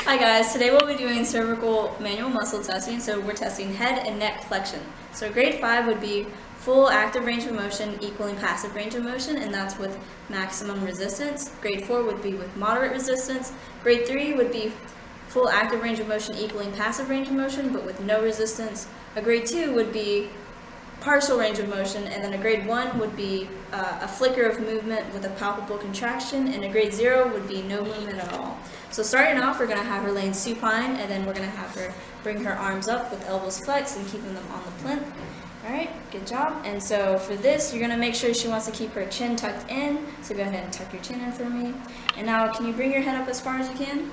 Hi guys, today we'll be doing cervical manual muscle testing, so we're testing head and neck flexion. So grade 5 would be full active range of motion equaling passive range of motion, and that's with maximum resistance. Grade 4 would be with moderate resistance. Grade 3 would be full active range of motion equaling passive range of motion, but with no resistance. A grade 2 would be partial range of motion, and then a grade 1 would be a flicker of movement with a palpable contraction, and a grade 0 would be no movement at all. So starting off, we're going to have her laying supine, and then we're going to have her bring her arms up with elbows flexed and keeping them on the plinth. Alright, good job. And so for this, you're going to make sure she wants to keep her chin tucked in, so go ahead and tuck your chin in for me. And now, can you bring your head up as far as you can?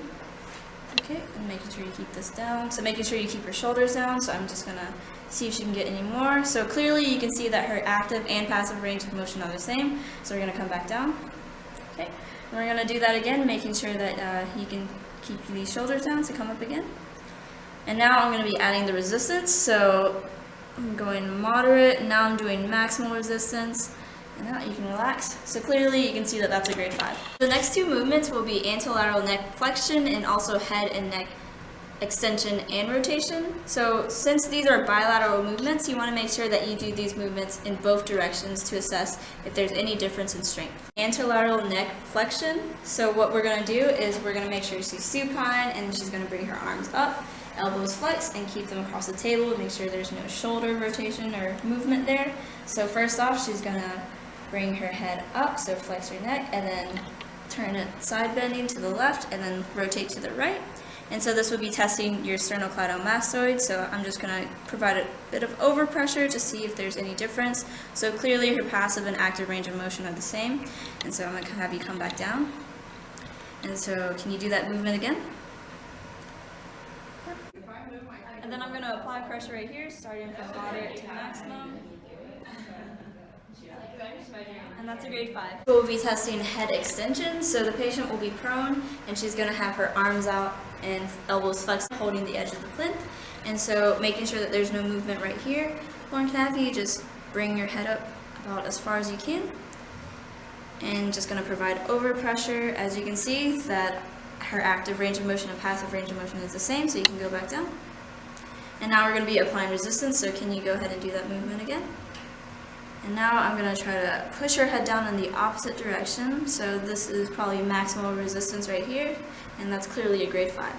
Okay, and making sure you keep this down. So making sure you keep her shoulders down, so I'm just going to see if she can get any more. So clearly you can see that her active and passive range of motion are the same. So we're going to come back down. Okay, and we're going to do that again, making sure that you can keep these shoulders down, so come up again. And now I'm going to be adding the resistance. So I'm going moderate, and now I'm doing maximal resistance. And now you can relax. So clearly you can see that that's a grade 5. The next two movements will be anterolateral neck flexion and also head and neck extension and rotation. So since these are bilateral movements, you want to make sure that you do these movements in both directions to assess if there's any difference in strength. Anterolateral neck flexion. So what we're going to do is we're going to make sure she's supine, and she's going to bring her arms up, elbows flexed, and keep them across the table. Make sure there's no shoulder rotation or movement there. So first off, she's going to bring her head up, so flex your neck, and then turn it side bending to the left, and then rotate to the right. And so this would be testing your sternocleidomastoid, so I'm just going to provide a bit of overpressure to see if there's any difference. So clearly her passive and active range of motion are the same, and so I'm going to have you come back down. And so can you do that movement again? And then I'm going to apply pressure right here, starting from moderate to maximum. And that's a grade 5. We'll be testing head extension. So the patient will be prone, and she's going to have her arms out and elbows flexed, holding the edge of the plinth. And so making sure that there's no movement right here. Lauren, can I have you just bring your head up about as far as you can? And just going to provide overpressure. As you can see, that her active range of motion and passive range of motion is the same, so you can go back down. And now we're going to be applying resistance, so can you go ahead and do that movement again? And now I'm going to try to push her head down in the opposite direction. So this is probably maximal resistance right here, and that's clearly a grade 5.